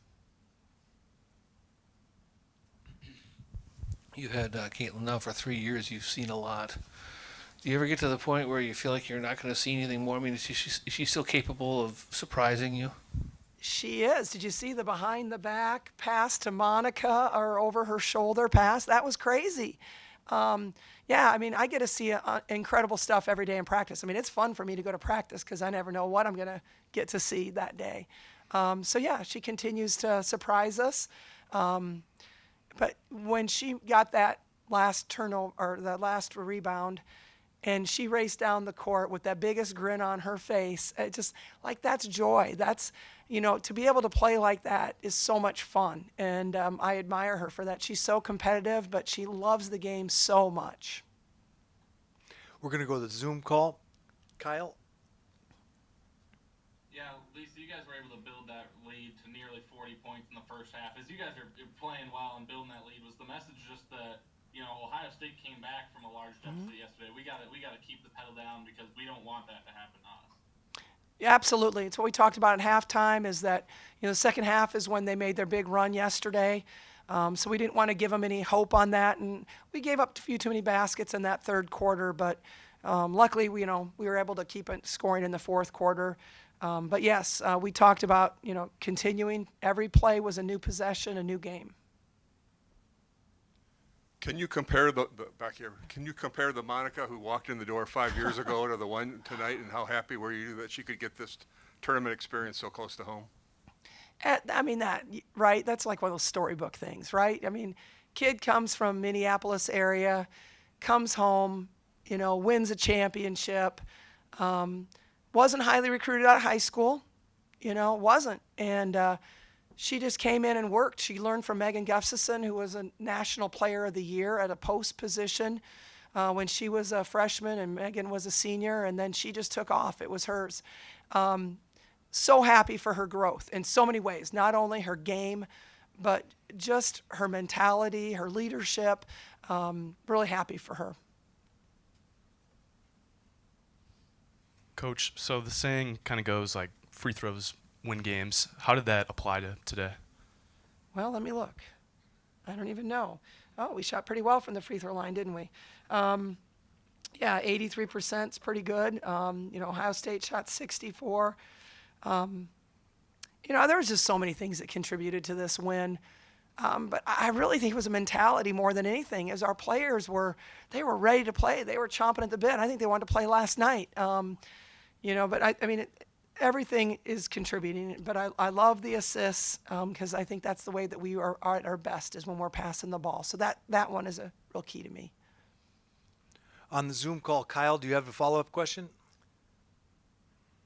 You had Caitlin now for 3 years. You've seen a lot. Do you ever get to the point where you feel like you're not going to see anything more? I mean, is she still capable of surprising you? She is. Did you see the behind the back pass to Monica or over her shoulder pass? That was crazy. Yeah, I mean, I get to see incredible stuff every day in practice. I mean, it's fun for me to go to practice because I never know what I'm going to get to see that day. So yeah, she continues to surprise us. But when she got that last turnover or the last rebound, and she raced down the court with that biggest grin on her face, it just like that's joy. That's to be able to play like that is so much fun, and I admire her for that. She's so competitive, but she loves the game so much. We're gonna go to the Zoom call. Kyle. Yeah, Lisa, you guys were able to build that lead to nearly 40 points in the first half. As you guys are playing well and building that lead, was the message just that Ohio State came back from a large deficit yesterday? We got to keep the pedal down because we don't want that to happen to us. Yeah, absolutely. It's what we talked about at halftime. Is that the second half is when they made their big run yesterday. So we didn't want to give them any hope on that, and we gave up a few too many baskets in that third quarter. But luckily, we were able to keep it scoring in the fourth quarter. But yes, we talked about continuing. Every play was a new possession, a new game. Can you compare the back here? Can you compare the Monica who walked in the door 5 years ago to the one tonight, and how happy were you that she could get this tournament experience so close to home? I mean, right? That's like one of those storybook things, right? I mean, kid comes from Minneapolis area, comes home, wins a championship, wasn't highly recruited out of high school, wasn't. And she just came in and worked. She learned from Megan Gustafson, who was a National Player of the Year at a post position when she was a freshman and Megan was a senior, and then she just took off. It was hers. So happy for her growth in so many ways, not only her game, but just her mentality, her leadership. Really happy for her. Coach, so the saying kind of goes like free throws win games. How did that apply to today? Well, let me look. I don't even know. Oh, we shot pretty well from the free throw line, didn't we? Yeah, 83% is pretty good. Ohio State shot 64. There was just so many things that contributed to this win. But I really think it was a mentality more than anything, as our players they were ready to play. They were chomping at the bit. I think they wanted to play last night. But I mean, everything is contributing. But I love the assists because I think that's the way that we are at our best, is when we're passing the ball. So that one is a real key to me. On the Zoom call, Kyle, do you have a follow-up question?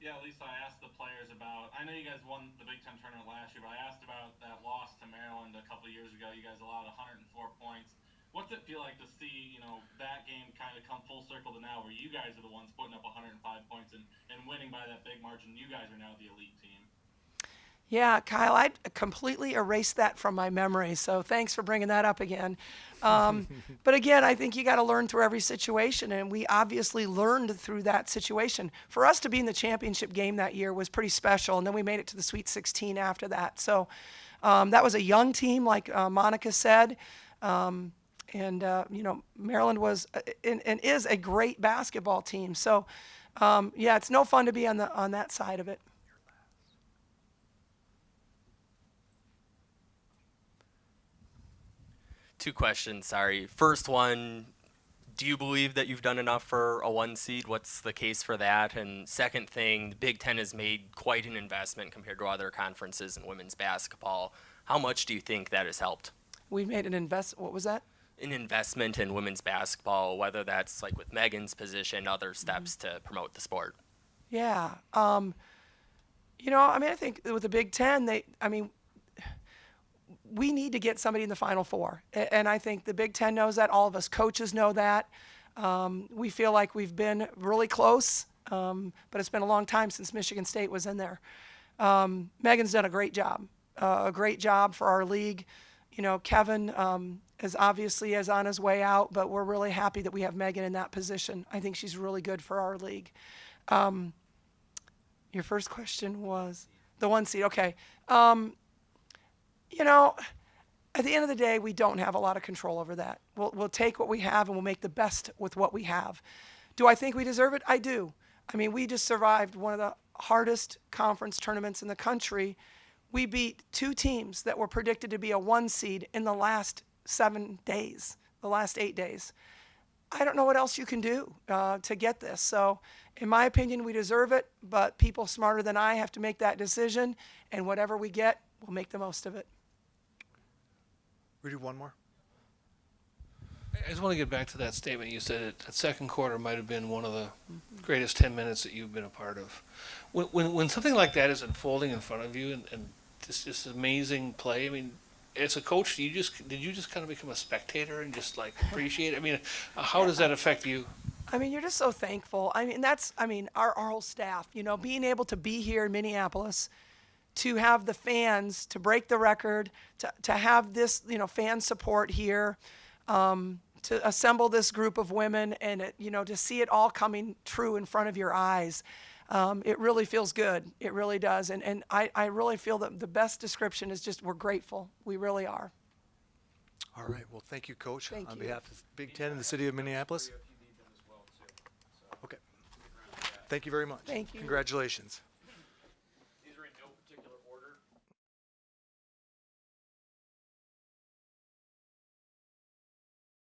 Yeah, Lisa, I asked the players about, I know you guys won the Big Ten tournament last year, but I asked about that loss to Maryland a couple of years ago. You guys allowed 104 points. What's it feel like to see, that game kind of come full circle to now, where you guys are the ones putting up 105 points and winning by that big margin? You guys are now the elite team. Yeah, Kyle, I completely erased that from my memory, so thanks for bringing that up again. But again, I think you got to learn through every situation, and we obviously learned through that situation. For us to be in the championship game that year was pretty special, and then we made it to the Sweet 16 after that. So that was a young team, like Monica said, and Maryland was and is a great basketball team. So yeah, it's no fun to be on that side of it. Two questions, sorry. First one, do you believe that you've done enough for a 1 seed? What's the case for that? And second thing, the Big Ten has made quite an investment compared to other conferences in women's basketball. How much do you think that has helped? We've made an what was that? An investment in women's basketball, whether that's like with Megan's position, other steps to promote the sport. Yeah. I think with the Big Ten, we need to get somebody in the Final Four. And I think the Big Ten knows that. All of us coaches know that. We feel like we've been really close, but it's been a long time since Michigan State was in there. Megan's done a great job for our league. Kevin is obviously on his way out, but we're really happy that we have Megan in that position. I think she's really good for our league. Your first question was the 1 seed. Okay. At the end of the day, we don't have a lot of control over that. We'll take what we have and we'll make the best with what we have. Do I think we deserve it? I do. I mean, we just survived one of the hardest conference tournaments in the country. We beat 2 teams that were predicted to be a 1 seed in the last 7 days, the last 8 days. I don't know what else you can do to get this. So in my opinion, we deserve it, but people smarter than I have to make that decision, and whatever we get, we'll make the most of it. Rudy, one more. I just want to get back to that statement. You said that second quarter might have been one of the greatest 10 minutes that you've been a part of. When something like that is unfolding in front of you and this amazing play, I mean, as a coach, did you just kind of become a spectator and just like appreciate it? I mean, how does that affect you? I mean, you're just so thankful. I mean, our whole staff, being able to be here in Minneapolis, to have the fans, to break the record, to have this, fan support here, to assemble this group of women and, to see it all coming true in front of your eyes. It really feels good. It really does. And I really feel that the best description is just we're grateful. We really are. All right. Well, thank you, Coach. Thank on you. behalf of Big Ten and the city of Minneapolis. Okay. Thank you very much. Thank you. Congratulations.